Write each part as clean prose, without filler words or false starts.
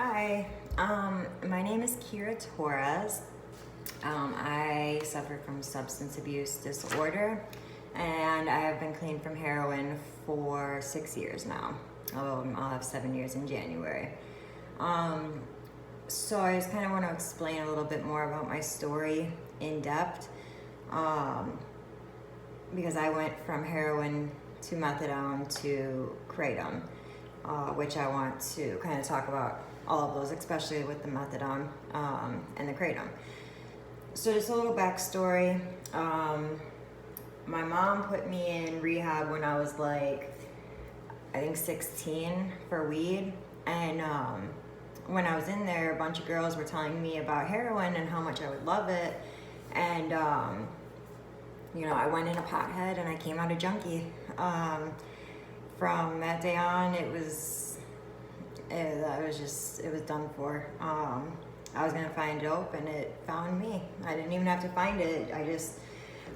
Hi, my name is Kira Torres. I suffer from substance abuse disorder, and I have been clean from heroin for 6 years now. I'll have 7 years in January. So I just kind of want to explain a little bit more about my story in depth, because I went from heroin to methadone to kratom, which I want to kind of talk about all of those, especially with the methadone and the kratom. So just a little backstory. My mom put me in rehab when I was I think 16 for weed. And when I was in there, a bunch of girls were telling me about heroin and how much I would love it. And, I went in a pothead and I came out a junkie. From that day on, it was done for. I was gonna find dope and it found me. I didn't even have to find it. I just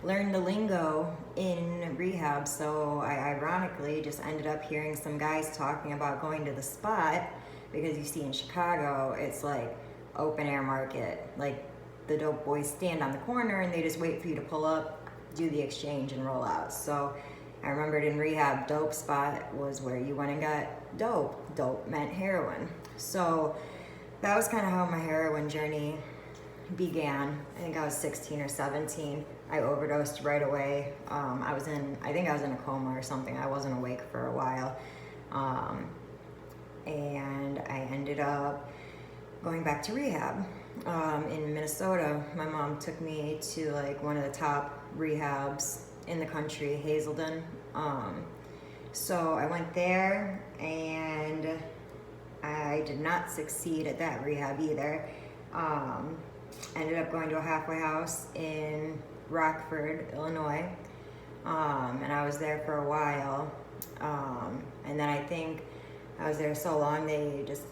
learned the lingo in rehab. So I ironically just ended up hearing some guys talking about going to the spot, because you see in Chicago, it's like open air market. Like the dope boys stand on the corner and they just wait for you to pull up, do the exchange and roll out. So I remembered in rehab, dope spot was where you went and got dope. Dope meant heroin. So that was kind of how my heroin journey began. I think I was 16 or 17. I overdosed right away. I think I was in a coma or something. I wasn't awake for a while. And I ended up going back to rehab in Minnesota. My mom took me to one of the top rehabs in the country, Hazelden. So I went there and I did not succeed at that rehab either. Ended up going to a halfway house in Rockford, Illinois. And I was there for a while. And then I think I was there so long they just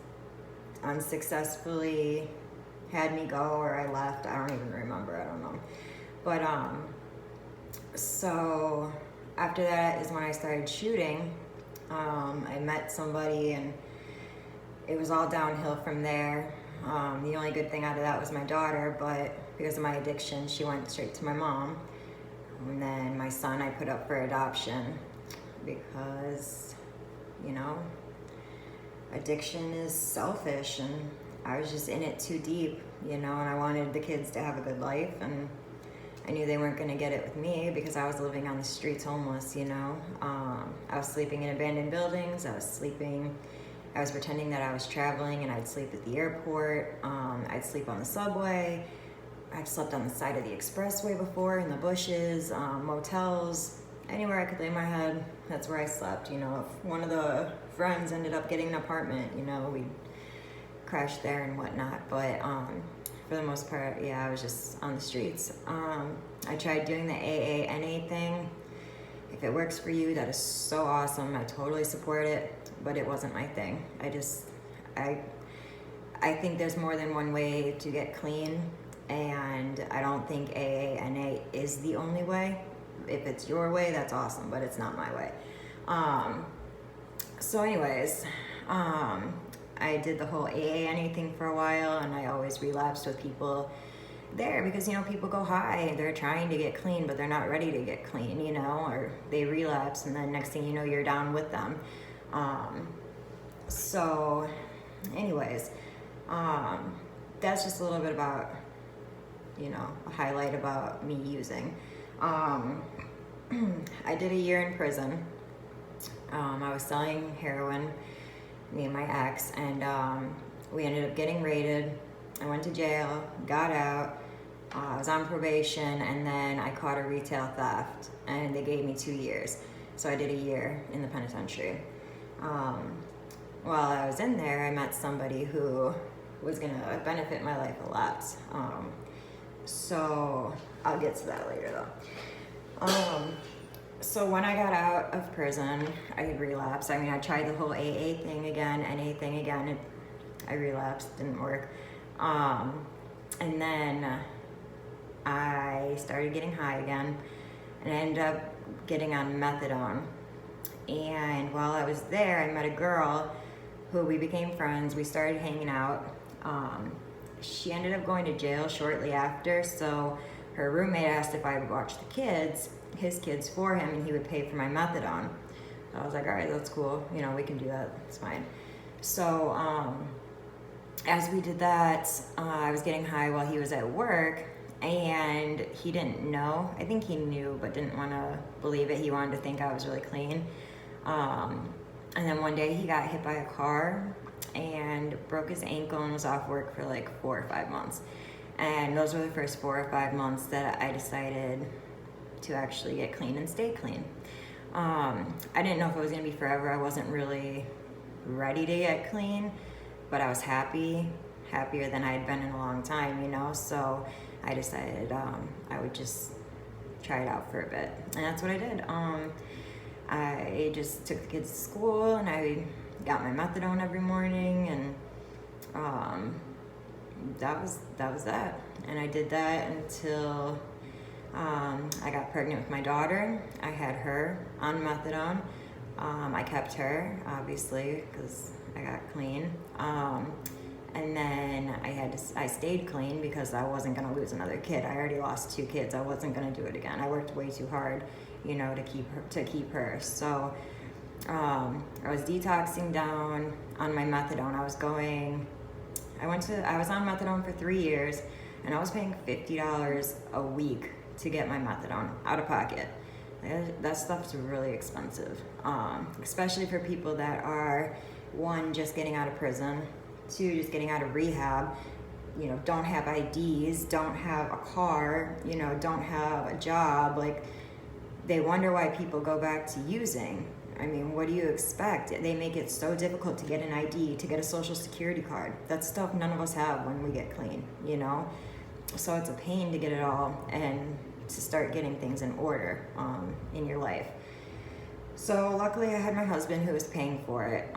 unsuccessfully had me go, or I left. I don't even remember, I don't know. But so after that is when I started shooting. I met somebody and it was all downhill from there. The only good thing out of that was my daughter, but because of my addiction, she went straight to my mom. And then my son I put up for adoption because, addiction is selfish and I was just in it too deep, and I wanted the kids to have a good life, and I knew they weren't gonna get it with me because I was living on the streets homeless, I was sleeping in abandoned buildings, I was pretending that I was traveling and I'd sleep at the airport, I'd sleep on the subway, I've slept on the side of the expressway before, in the bushes, motels, anywhere I could lay my head, that's where I slept. If one of the friends ended up getting an apartment, we'd crash there and whatnot, but for the most part, yeah, I was just on the streets. I tried doing the AA-NA thing. If it works for you, that is so awesome. I totally support it, but it wasn't my thing. I think there's more than one way to get clean, and I don't think AA-NA is the only way. If it's your way, that's awesome, but it's not my way. So anyways, I did the whole AA-NA thing for a while, and I always relapsed with people there because, people go high, they're trying to get clean, but they're not ready to get clean, or they relapse, and then next thing you know, you're down with them. So anyways, that's just a little bit about, a highlight about me using. I did a year in prison. I was selling heroin, me and my ex, and we ended up getting raided. I went to jail, got out, I was on probation, and then I caught a retail theft, and they gave me 2 years. So I did a year in the penitentiary. While I was in there, I met somebody who was gonna benefit my life a lot. So I'll get to that later though. So when I got out of prison, I relapsed. I tried the whole AA thing again, NA thing again. I relapsed, didn't work. And then I started getting high again, and I ended up getting on methadone. And while I was there, I met a girl who we became friends. We started hanging out. She ended up going to jail shortly after, so her roommate asked if I would watch his kids for him, and he would pay for my methadone. So I was like, all right, that's cool. You know, we can do that. It's fine. So as we did that, I was getting high while he was at work, and he didn't know. I think he knew, but didn't want to believe it. He wanted to think I was really clean. And then one day he got hit by a car and broke his ankle and was off work for like 4 or 5 months. And those were the first 4 or 5 months that I decided to actually get clean and stay clean. I didn't know if it was gonna be forever. I wasn't really ready to get clean, but I was happier than I had been in a long time, you know? So I decided I would just try it out for a bit. And that's what I did. I just took the kids to school, and I got my methadone every morning, and that was that. And I did that until I got pregnant with my daughter. I had her on methadone. I kept her, obviously, because I got clean. And then I stayed clean because I wasn't gonna lose another kid. I already lost 2 kids. I wasn't gonna do it again. I worked way too hard, you know, to keep her. So I was detoxing down on my methadone. I was on methadone for 3 years, and I was paying $50 a week to get my methadone out of pocket. That stuff's really expensive, especially for people that are, 1, just getting out of prison, 2, just getting out of rehab, you know, don't have IDs, don't have a car, you know, don't have a job. Like, they wonder why people go back to using. I mean, what do you expect? They make it so difficult to get an ID, to get a social security card. That's stuff none of us have when we get clean, you know? So it's a pain to get it all and to start getting things in order in your life. So luckily I had my husband who was paying for it.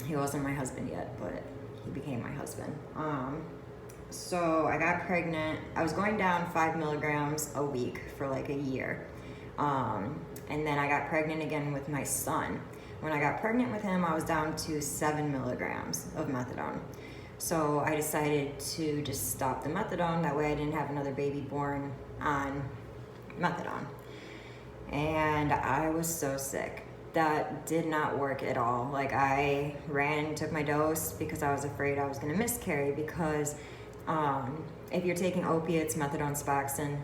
He wasn't my husband yet, but he became my husband. So I got pregnant. I was going down 5 milligrams a week for like a year. And then I got pregnant again with my son. When I got pregnant with him, I was down to 7 milligrams of methadone. So I decided to just stop the methadone. That way I didn't have another baby born on methadone. And I was so sick. That did not work at all. Like, I ran and took my dose because I was afraid I was gonna miscarry, because if you're taking opiates, methadone, Suboxone,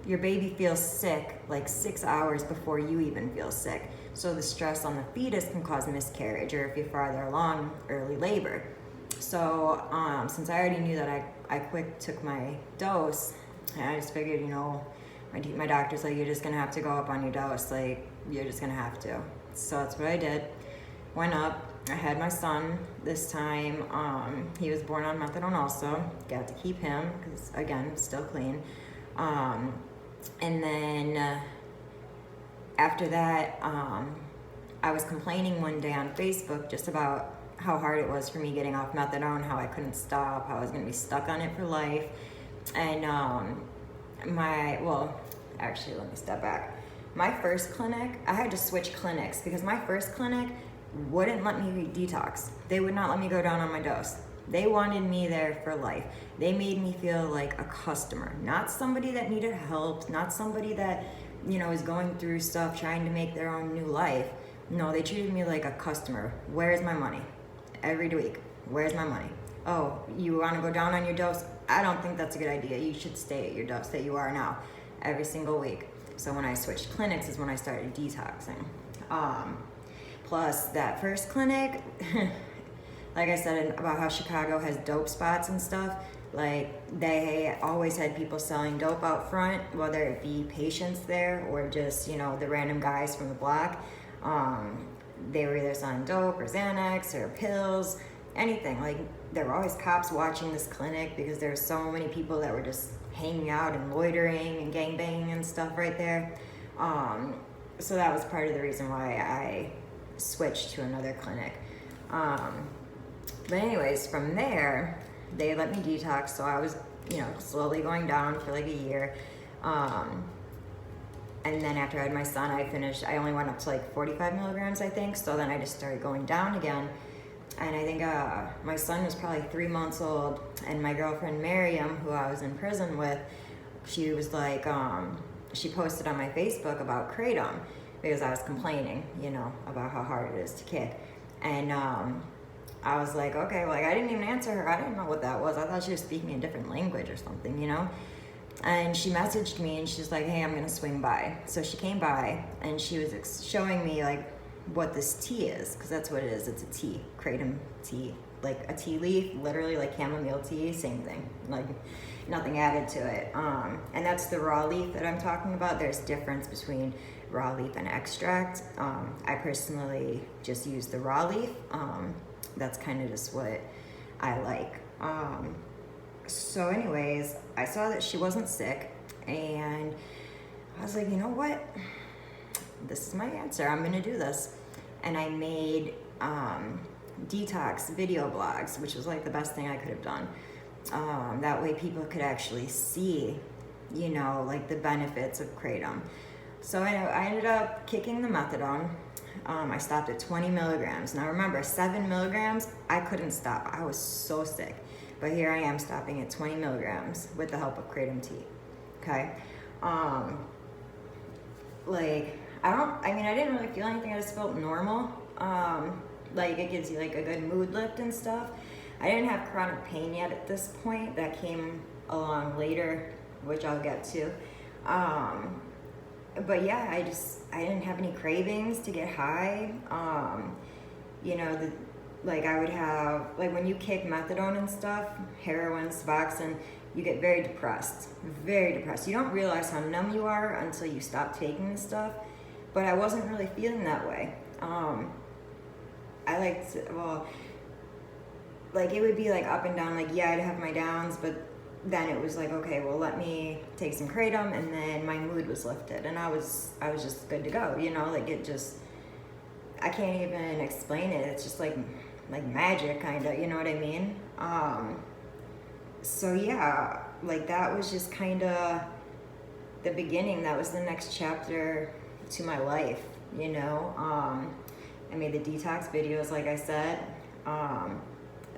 your baby feels sick like 6 hours before you even feel sick. So the stress on the fetus can cause miscarriage, or if you're farther along, early labor. So since I already knew that I quick took my dose, I just figured, you know, my doctor's like, you're just gonna have to go up on your dose. Like, you're just gonna have to. So that's what I did. Went up. I had my son this time. He was born on methadone also. Got to keep him because, again, still clean. And then after that, I was complaining one day on Facebook just about how hard it was for me getting off methadone, how I couldn't stop, how I was gonna be stuck on it for life. And actually, let me step back. My first clinic, I had to switch clinics because my first clinic wouldn't let me detox. They would not let me go down on my dose. They wanted me there for life. They made me feel like a customer, not somebody that needed help, not somebody that, you know, is going through stuff, trying to make their own new life. No, they treated me like a customer. Where's my money? Every week, where's my money? Oh, you want to go down on your dose? I don't think that's a good idea. You should stay at your dose that you are now, every single week. So when I switched clinics is when I started detoxing. Plus that first clinic, like I said about how Chicago has dope spots and stuff, like they always had people selling dope out front, whether it be patients there or just, you know, the random guys from the block. They were either selling dope or Xanax or pills, anything. Like, there were always cops watching this clinic because there were so many people that were just hanging out and loitering and gangbanging and stuff right there. So that was part of the reason why I switched to another clinic. But anyways, from there, they let me detox, so I was, you know, slowly going down for like a year. And then after I had my son, I only went up to like 45 milligrams, I think. So then I just started going down again. And I think my son was probably 3 months old, and my girlfriend Miriam, who I was in prison with, she was like, she posted on my Facebook about kratom because I was complaining, you know, about how hard it is to kick. And I was like, okay, like I didn't even answer her. I didn't know what that was. I thought she was speaking a different language or something, you know? And she messaged me and she's like, hey, I'm gonna swing by. So she came by and she was showing me like what this tea is, because that's what it is. It's a tea, kratom tea, like a tea leaf, literally like chamomile tea, same thing, like nothing added to it. And that's the raw leaf that I'm talking about. There's difference between raw leaf and extract. I personally just use the raw leaf. That's kind of just what I like. So anyways, I saw that she wasn't sick, and I was like, you know what? This is my answer. I'm gonna do this. And I made detox video blogs, which was like the best thing I could have done. That way people could actually see, you know, like the benefits of kratom. So I ended up kicking the methadone. I stopped at 20 milligrams. Now remember, 7 milligrams, I couldn't stop. I was so sick. But here I am stopping at 20 milligrams with the help of kratom tea, okay? I didn't really feel anything. I just felt normal. Like it gives you like a good mood lift and stuff. I didn't have chronic pain yet at this point. That came along later, which I'll get to. But yeah, I didn't have any cravings to get high. You know, I would have, like when you kick methadone and stuff, heroin, Suboxone, you get very depressed. You don't realize how numb you are until you stop taking this stuff. But I wasn't really feeling that way. It would be like up and down, like yeah, I'd have my downs, but then it was like, okay, well, let me take some kratom, and then my mood was lifted, and I was just good to go, you know, like it just, I can't even explain it. It's just like magic, kind of, you know what I mean? So yeah, like that was just kind of the beginning. That was the next chapter to my life, you know? I made the detox videos, like I said.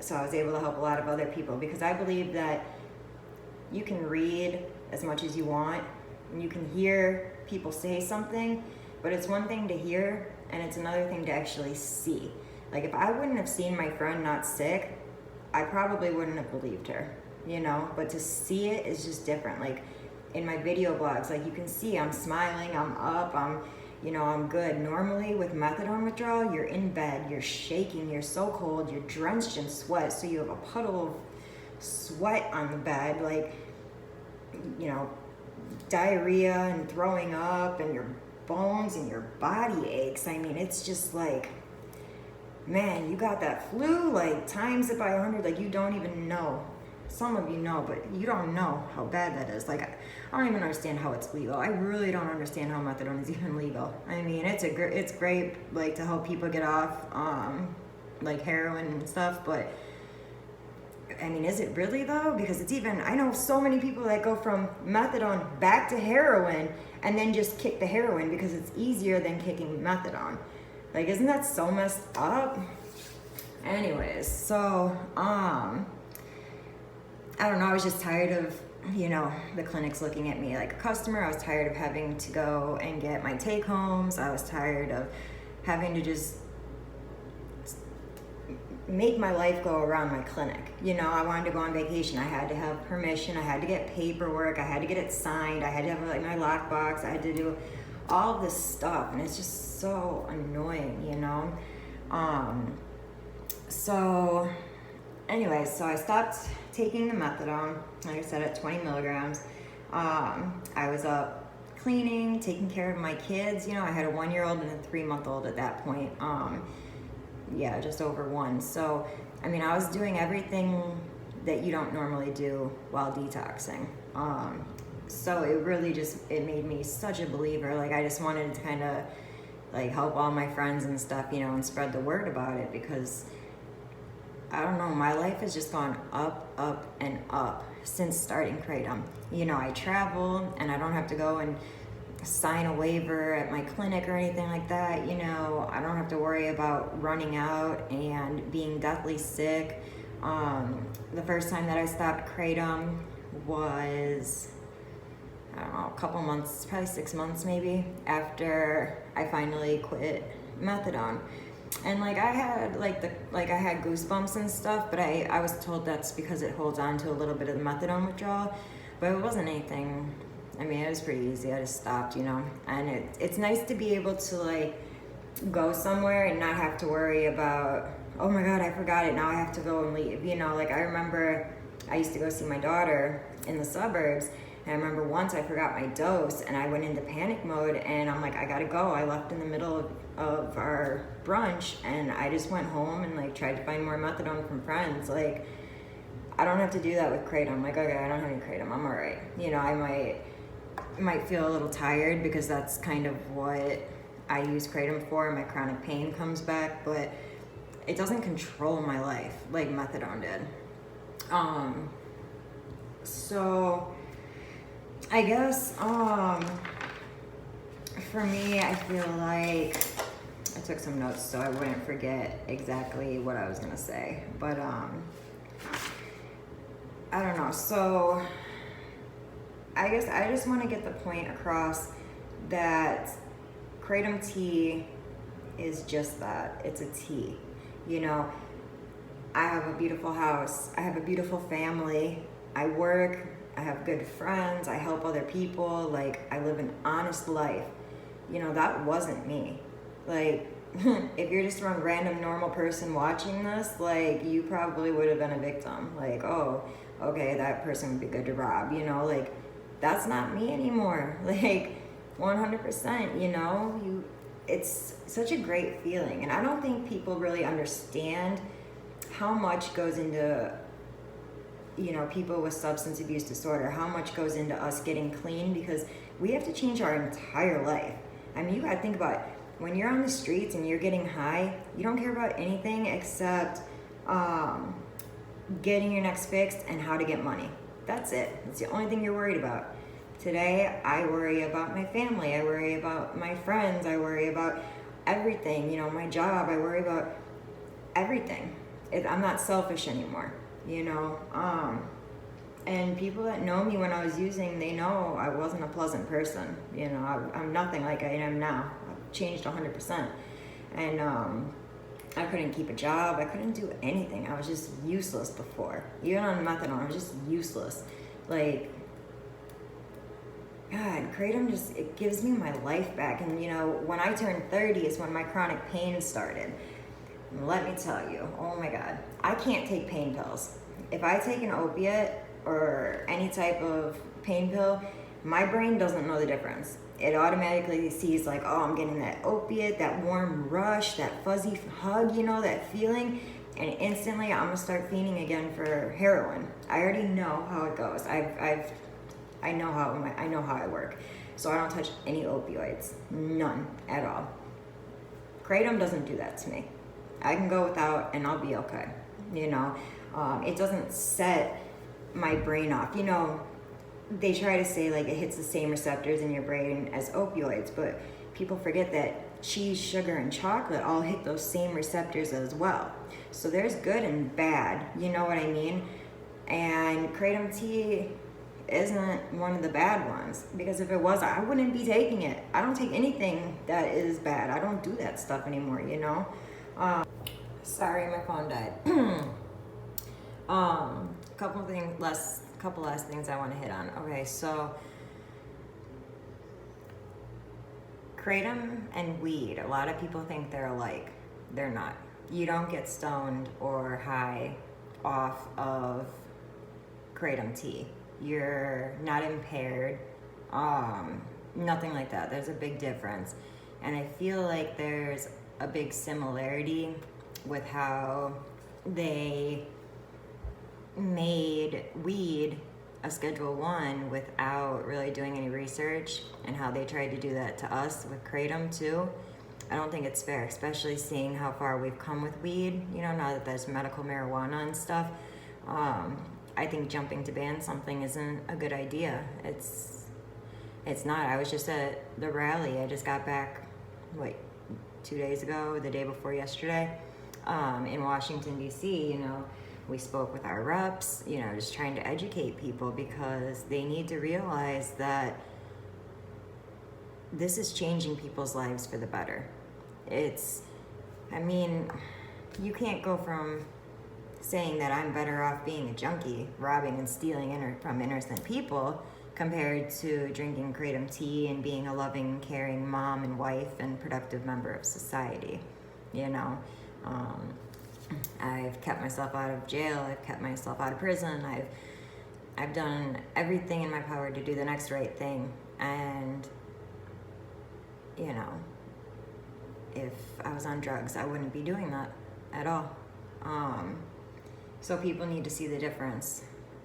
So I was able to help a lot of other people, because I believe that you can read as much as you want, and you can hear people say something, but it's one thing to hear, and it's another thing to actually see. Like if I wouldn't have seen my friend not sick, I probably wouldn't have believed her, you know? But to see it is just different. Like in my video blogs, like you can see I'm smiling, I'm up, I'm good. Normally with methadone withdrawal, you're in bed, you're shaking, you're so cold, you're drenched in sweat, so you have a puddle of sweat on the bed, like, you know, diarrhea and throwing up, and your bones and your body aches. I mean, it's just like, man, you got that flu, like times it by 100, like you don't even know. Some of you know, but you don't know how bad that is. Like, I don't even understand how it's legal. I really don't understand how methadone is even legal. I mean, it's great, like, to help people get off, like heroin and stuff, but I mean, is it really though? Because I know so many people that go from methadone back to heroin and then just kick the heroin because it's easier than kicking methadone. Like, isn't that so messed up? Anyways, so, I don't know, I was just tired of, you know, the clinics looking at me like a customer. I was tired of having to go and get my take homes. I was tired of having to just make my life go around my clinic. You know, I wanted to go on vacation. I had to have permission. I had to get paperwork. I had to get it signed. I had to have like my lockbox. I had to do all this stuff, and it's just so annoying, you know? So anyways, so I stopped taking the methadone, like I said, at 20 milligrams. I was up cleaning, taking care of my kids. You know, I had a 1-year-old and a 3-month-old at that point. Yeah, just over 1. So, I mean, I was doing everything that you don't normally do while detoxing. So it really it made me such a believer. Like, I just wanted to kind of like help all my friends and stuff, you know, and spread the word about it, because I don't know, my life has just gone up, up, and up since starting kratom. You know, I travel and I don't have to go and sign a waiver at my clinic or anything like that. You know, I don't have to worry about running out and being deathly sick. The first time that I stopped kratom was, I don't know, a couple months, probably 6 months maybe, after I finally quit methadone. And like I had I had goosebumps and stuff, but I was told that's because it holds on to a little bit of the methadone withdrawal, but it wasn't anything. I mean, it was pretty easy. I just stopped, you know. And it's nice to be able to like go somewhere and not have to worry about, oh my God, I forgot it, now I have to go and leave. You know, like I remember I used to go see my daughter in the suburbs, and I remember once I forgot my dose and I went into panic mode, and I'm like, I gotta go. I left in the middle of our brunch, and I just went home and like tried to find more methadone from friends. Like, I don't have to do that with kratom. Like, okay, I don't have any kratom, I'm all right. You know, I might feel a little tired because that's kind of what I use kratom for. My chronic pain comes back, but it doesn't control my life like methadone did. So I guess for me, I feel like I took some notes so I wouldn't forget exactly what I was gonna say, but I don't know. So I guess I just want to get the point across that kratom tea is just that. It's a tea. You know, I have a beautiful house. I have a beautiful family. I work. I have good friends. I help other people. Like, I live an honest life. You know, that wasn't me. Like, if you're just a random normal person watching this, like, you probably would have been a victim. Like, oh, okay, that person would be good to rob. You know, like, that's not me anymore. Like, 100%, you know, it's such a great feeling. And I don't think people really understand how much goes into, you know, people with substance abuse disorder, how much goes into us getting clean, because we have to change our entire life. I mean, you gotta think about it. When you're on the streets and you're getting high, you don't care about anything except getting your next fixed and how to get money. That's it. It's the only thing you're worried about. Today, I worry about my family. I worry about my friends. I worry about everything. You know, my job. I worry about everything. I'm not selfish anymore, you know. And people that know me when I was using, they know I wasn't a pleasant person. You know, I'm nothing like I am now. I've changed 100%. And I couldn't keep a job. I couldn't do anything. I was just useless before. Even on methadone, I was just useless. Like, God, kratom just, it gives me my life back. And you know, when I turned 30 is when my chronic pain started. And let me tell you, oh my God, I can't take pain pills. If I take an opiate or any type of pain pill, my brain doesn't know the difference. It automatically sees like, oh, I'm getting that opiate, that warm rush, that fuzzy hug, you know, that feeling. And instantly I'm gonna start fiending again for heroin. I already know how it goes. I know how I work. So I don't touch any opioids, none at all. Kratom doesn't do that to me. I can go without and I'll be okay. You know, it doesn't set my brain off. You know, they try to say like it hits the same receptors in your brain as opioids, but people forget that cheese, sugar, and chocolate all hit those same receptors as well. So there's good and bad, you know what I mean? And kratom tea isn't one of the bad ones, because if it was, I wouldn't be taking it. I don't take anything that is bad. I don't do that stuff anymore, you know? Sorry, my phone died. Couple last things I want to hit on. Okay, so kratom and weed, a lot of people think they're alike. They're not. You don't get stoned or high off of kratom tea. You're not impaired, nothing like that. There's a big difference. And I feel like there's a big similarity with how they made weed a Schedule 1 without really doing any research, and how they tried to do that to us with kratom too. I don't think it's fair, especially seeing how far we've come with weed, you know, now that there's medical marijuana and stuff. I think jumping to ban something isn't a good idea. It's not. I was just at the rally. I just got back, 2 days ago, the day before yesterday, in Washington, D.C., you know. We spoke with our reps, you know, just trying to educate people because they need to realize that this is changing people's lives for the better. You can't go from saying that I'm better off being a junkie, robbing and stealing from innocent people, compared to drinking kratom tea and being a loving, caring mom and wife and productive member of society, you know. I've kept myself out of jail. I've kept myself out of prison. I've done everything in my power to do the next right thing. And, you know, if I was on drugs, I wouldn't be doing that at all. So people need to see the difference.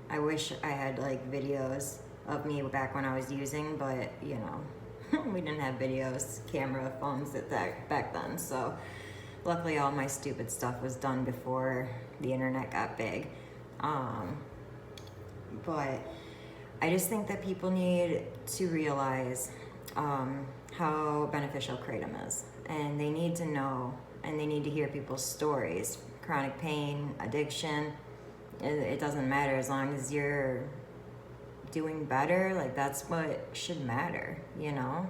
I wish I had like videos of me back when I was using, but you know, we didn't have videos, camera, phones back then. So luckily all my stupid stuff was done before the internet got big. But I just think that people need to realize how beneficial kratom is. And they need to know, and they need to hear people's stories. Chronic pain, addiction, it doesn't matter as long as you're doing better. Like, that's what should matter, you know?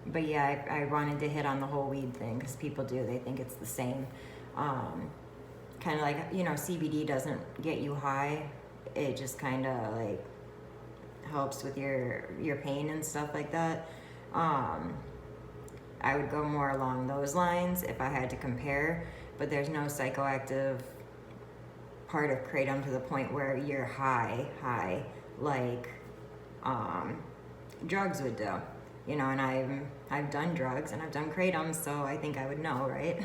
But yeah, I wanted to hit on the whole weed thing because people they think it's the same. Kind of like, you know, CBD doesn't get you high. It just kind of like helps with your pain and stuff like that. I would go more along those lines if I had to compare, but there's no psychoactive part of kratom to the point where you're high like drugs would do, you know. And I've done drugs and I've done kratom, so I think I would know, right?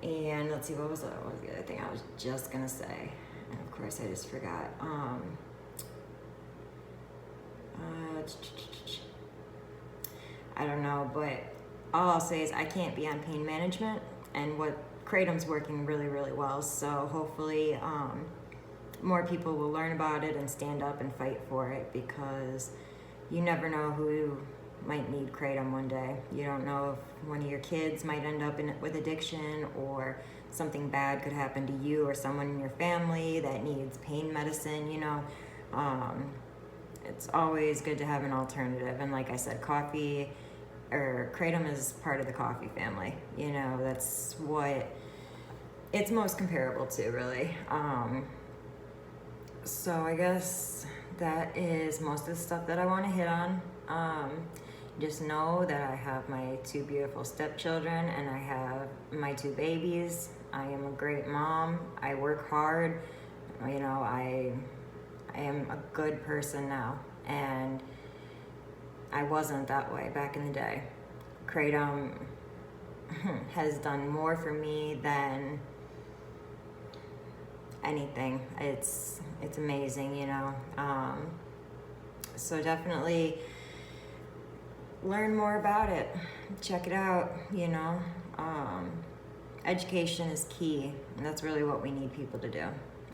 And let's see, what was the other thing I was just gonna say, and of course I just forgot. I don't know, but all I'll say is I can't be on pain management, and what kratom's working really, really well. So hopefully more people will learn about it and stand up and fight for it, because you never know who might need kratom one day. You don't know if one of your kids might end up with addiction, or something bad could happen to you or someone in your family that needs pain medicine, you know. It's always good to have an alternative. And like I said, coffee or kratom is part of the coffee family. You know, that's what it's most comparable to, really. So I guess that is most of the stuff that I want to hit on. Just know that I have my 2 beautiful stepchildren and I have my 2 babies. I am a great mom. I work hard. You know, I am a good person now, and I wasn't that way back in the day. Kratom has done more for me than anything. It's amazing, you know. So definitely learn more about it. Check it out, you know. Education is key, and that's really what we need people to do,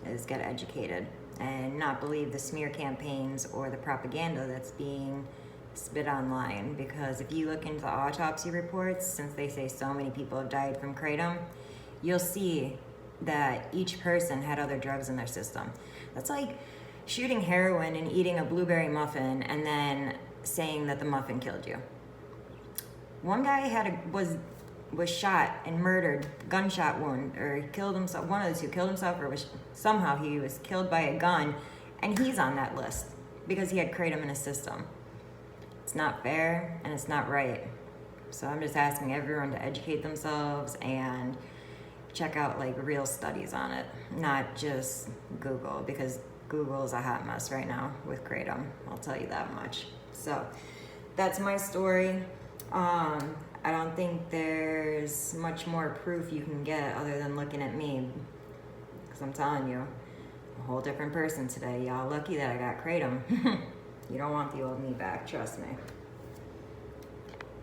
is get educated and not believe the smear campaigns or the propaganda that's being spit online. Because if you look into the autopsy reports, since they say so many people have died from kratom, you'll see that each person had other drugs in their system. That's like shooting heroin and eating a blueberry muffin and then saying that the muffin killed you. One guy was shot and murdered, gunshot wound, or he killed himself. One of the two killed himself, or somehow he was killed by a gun, and he's on that list because he had kratom in his system. It's not fair and it's not right. So I'm just asking everyone to educate themselves and check out like real studies on it, not just Google, because Google is a hot mess right now with kratom. I'll tell you that much. So that's my story. I don't think there's much more proof you can get other than looking at me, because I'm telling you, a whole different person today. Y'all lucky that I got kratom. You don't want the old me back, trust me.